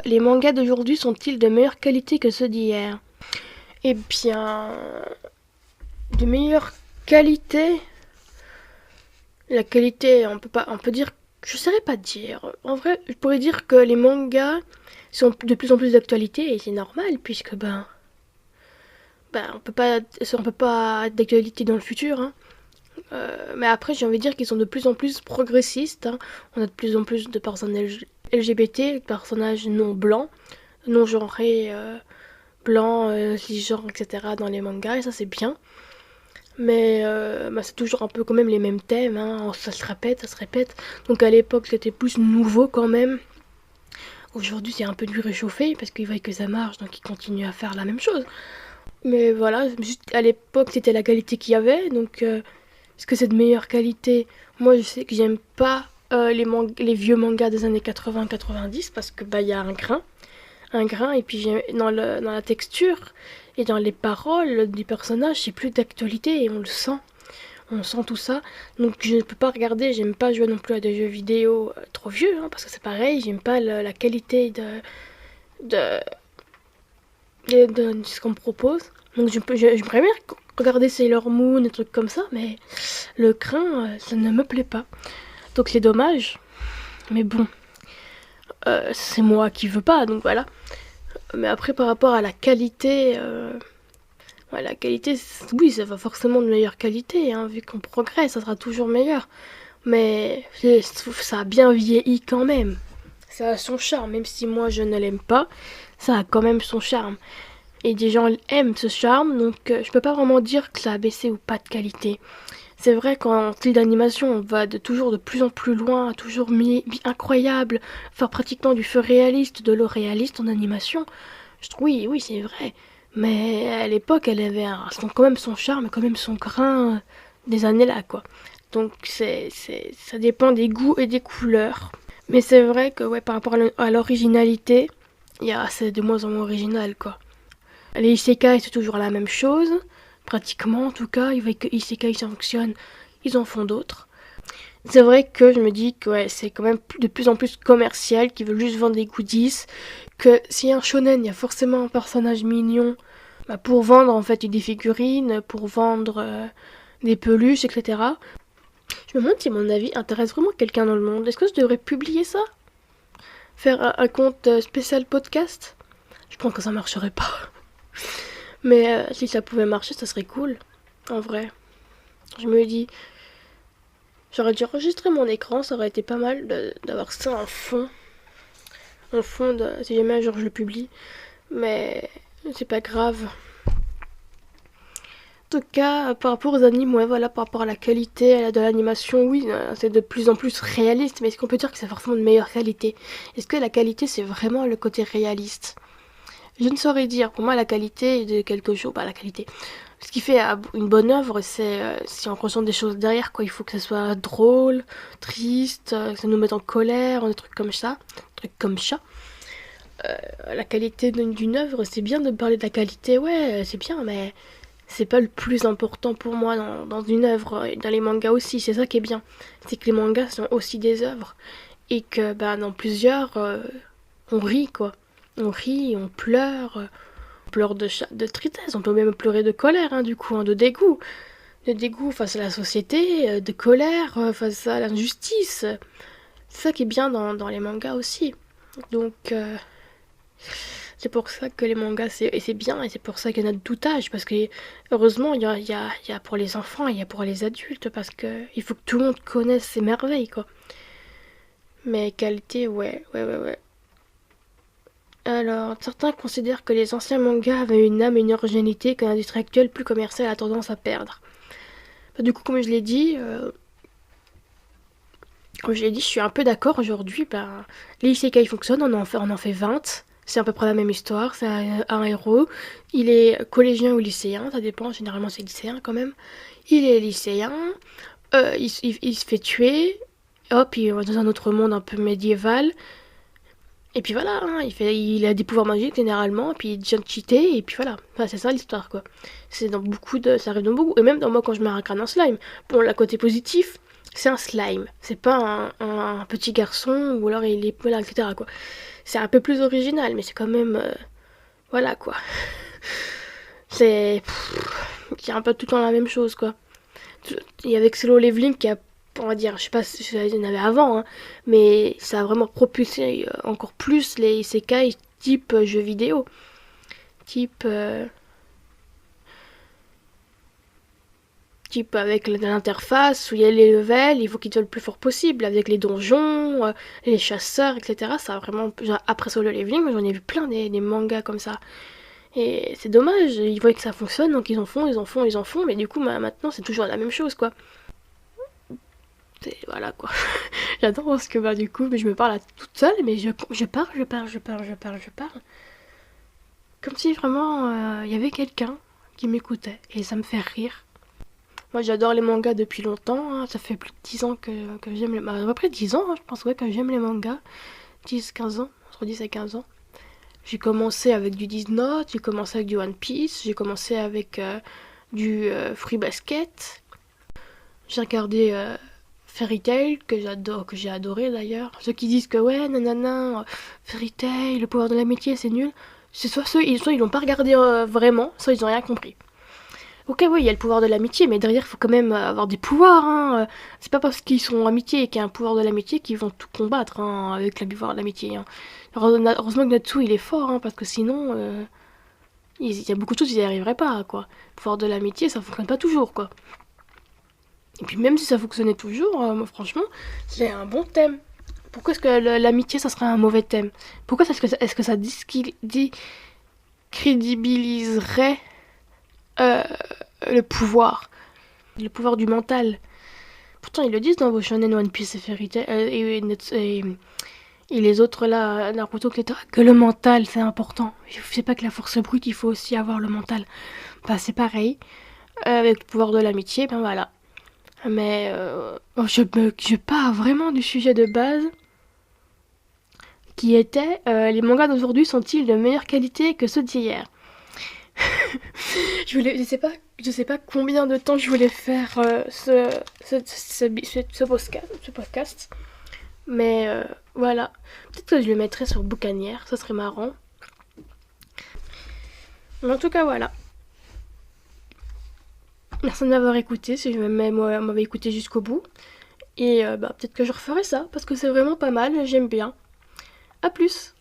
Les mangas d'aujourd'hui sont-ils de meilleure qualité que ceux d'hier? Eh bien, de meilleure qualité. La qualité, on peut dire, je saurais pas dire. En vrai, je pourrais dire que les mangas sont de plus en plus d'actualité et c'est normal puisque on peut pas être d'actualité dans le futur, hein. Mais après, j'ai envie de dire qu'ils sont de plus en plus progressistes, hein. On a de plus en plus de personnages LGBT, de personnages non blancs, non genrés, blancs, cisgenres, etc. dans les mangas, et ça c'est bien. Mais c'est toujours un peu quand même les mêmes thèmes, hein. Ça se répète, ça se répète. Donc à l'époque c'était plus nouveau quand même. Aujourd'hui c'est un peu du réchauffé parce qu'ils voient que ça marche, donc ils continuent à faire la même chose. Mais voilà, juste à l'époque c'était la qualité qu'il y avait, donc est-ce que c'est de meilleure qualité? Moi je sais que j'aime pas les vieux mangas des années 80-90 parce que il y a un grain et puis dans la texture et dans les paroles des personnages c'est plus d'actualité et on sent tout ça. Donc je ne peux pas regarder, j'aime pas jouer non plus à des jeux vidéo trop vieux, hein, parce que c'est pareil, j'aime pas la qualité de, de ce qu'on me propose. Donc j'aimerais bien regarder Sailor Moon, des trucs comme ça, mais le crin, ça ne me plaît pas. Donc c'est dommage, mais bon, c'est moi qui veux pas, donc voilà. Mais après par rapport à la qualité, ouais, la qualité, oui, ça va forcément de meilleure qualité, hein, vu qu'on progresse, ça sera toujours meilleur. Mais ça a bien vieilli quand même. Ça a son charme, même si moi je ne l'aime pas, ça a quand même son charme. Et des gens aiment ce charme, donc je peux pas vraiment dire que ça a baissé ou pas de qualité. C'est vrai qu'en style d'animation, on va toujours de plus en plus loin, toujours incroyable, faire pratiquement du feu réaliste, de l'eau réaliste en animation. Je trouve, oui, oui, c'est vrai. Mais à l'époque, elle avait quand même son charme, quand même son grain des années là, quoi. Donc ça dépend des goûts et des couleurs. Mais c'est vrai que ouais, par rapport à l'originalité, c'est de moins en moins original, quoi. Les isekai, c'est toujours la même chose, pratiquement en tout cas. Ils voient que isekai ça fonctionne, ils en font d'autres. C'est vrai que je me dis que ouais, c'est quand même de plus en plus commercial, qui veulent juste vendre des goodies, que s'il y a un shonen, il y a forcément un personnage mignon pour vendre en fait des figurines, pour vendre des peluches, etc. Je me demande si mon avis intéresse vraiment quelqu'un dans le monde. Est-ce que je devrais publier ça? Faire un compte spécial podcast? Je pense que ça marcherait pas. Mais si ça pouvait marcher, ça serait cool. En vrai. Je me dis, j'aurais dû enregistrer mon écran, ça aurait été pas mal d'avoir ça en fond. En fond, si jamais un jour je le publie. Mais c'est pas grave. En tout cas, par rapport aux animes, ouais, voilà, par rapport à la qualité de l'animation, oui, c'est de plus en plus réaliste, mais est-ce qu'on peut dire que c'est forcément de meilleure qualité? Est-ce que la qualité, c'est vraiment le côté réaliste? Je ne saurais dire. Pour moi, la qualité de quelque chose, la qualité. Ce qui fait une bonne œuvre, c'est si on ressent des choses derrière, quoi. Il faut que ça soit drôle, triste, que ça nous mette en colère, des trucs comme ça, des trucs comme ça. La qualité d'une œuvre, c'est bien de parler de la qualité, ouais, c'est bien, mais c'est pas le plus important pour moi dans une œuvre, dans les mangas aussi, c'est ça qui est bien. C'est que les mangas sont aussi des œuvres. Et que dans plusieurs, on rit quoi. On rit, on pleure de tristesse, on peut même pleurer de colère, hein, du coup, hein, de dégoût. De dégoût face à la société, de colère face à l'injustice. C'est ça qui est bien dans les mangas aussi. Donc, c'est pour ça que les mangas, c'est bien, et c'est pour ça qu'il y en a de tout âge, parce que heureusement, il y a pour les enfants, il y a pour les adultes, parce que il faut que tout le monde connaisse ces merveilles, quoi. Mais qualité, ouais, ouais, ouais, ouais. Alors, certains considèrent que les anciens mangas avaient une âme et une originalité que l'industrie actuelle plus commerciale a tendance à perdre. Du coup, comme je l'ai dit, je suis un peu d'accord aujourd'hui. Les isekai fonctionnent, on en fait 20. C'est à peu près la même histoire. C'est un héros. Il est collégien ou lycéen, ça dépend. Généralement, c'est lycéen quand même. Il est lycéen. Il se fait tuer. Hop, il va dans un autre monde un peu médiéval. Et puis voilà, hein, il a des pouvoirs magiques généralement, et puis il devient cheaté, et puis voilà. Enfin, c'est ça l'histoire, quoi. Ça arrive dans beaucoup, et même dans moi quand je me réincarne un slime. Bon, le côté positif, c'est un slime. C'est pas un petit garçon, ou alors il est voilà, etc., quoi. c'est un peu plus original, mais c'est quand même... voilà, quoi. C'est... Il y a un peu tout le temps la même chose, quoi. Il y avait Solo Leveling qui a, on va dire, je sais pas si il y en avait avant, hein, mais ça a vraiment propulsé encore plus les isekai type jeux vidéo. Type... type avec l'interface où il y a les levels, il faut qu'ils soient le plus fort possible, avec les donjons, les chasseurs, etc. Ça a vraiment... Après Solo Leveling, j'en ai vu plein des mangas comme ça. Et c'est dommage, ils voient que ça fonctionne, donc ils en font, mais du coup, maintenant, c'est toujours la même chose, quoi. Voilà, quoi. J'adore parce que, du coup, mais je me parle à toute seule, mais je parle. Comme si vraiment, il y avait quelqu'un qui m'écoutait, et ça me fait rire. Moi, j'adore les mangas depuis longtemps, hein. Ça fait plus de 10 ans que j'aime les... à peu près 10 ans, hein, je pense, ouais, que j'aime les mangas. 10-15 ans, entre 10 et 15 ans. J'ai commencé avec du Death Note, j'ai commencé avec du One Piece, j'ai commencé avec du Free Basket. J'ai regardé Fairy Tail, que j'ai adoré d'ailleurs. Ceux qui disent que ouais, nanana, Fairy Tail, le pouvoir de l'amitié, c'est nul. C'est soit ils l'ont pas regardé vraiment, soit ils ont rien compris. Ok, oui, il y a le pouvoir de l'amitié, mais derrière, il faut quand même avoir des pouvoirs, hein. C'est pas parce qu'ils sont amitiés et qu'il y a un pouvoir de l'amitié qu'ils vont tout combattre, hein, avec le pouvoir de l'amitié, hein. Heureusement que Natsu, il est fort, hein, parce que sinon, il y a beaucoup de choses, ils n'y arriveraient pas, quoi. Le pouvoir de l'amitié, ça fonctionne pas toujours, quoi. Et puis même si ça fonctionnait toujours, moi, franchement, c'est un bon thème. Pourquoi est-ce que l'amitié, ça serait un mauvais thème? Pourquoi est-ce que ça décrédibiliserait euh, le pouvoir du mental? Pourtant, ils le disent dans vos shonen One Piece et Fairy Tail, et les autres là, Naruto, etc., que le mental c'est important. Je sais pas que la force brute, il faut aussi avoir le mental. Bah, c'est pareil. Avec le pouvoir de l'amitié, ben voilà. Mais je pars vraiment du sujet de base qui était les mangas d'aujourd'hui sont-ils de meilleure qualité que ceux d'hier? Je sais pas combien de temps je voulais faire ce podcast. Mais voilà. Peut-être que je le mettrai sur Boucanière, ça serait marrant. Mais en tout cas, voilà. Merci de m'avoir écouté, si m'avait écouté jusqu'au bout. Et peut-être que je referai ça, parce que c'est vraiment pas mal, j'aime bien. A plus!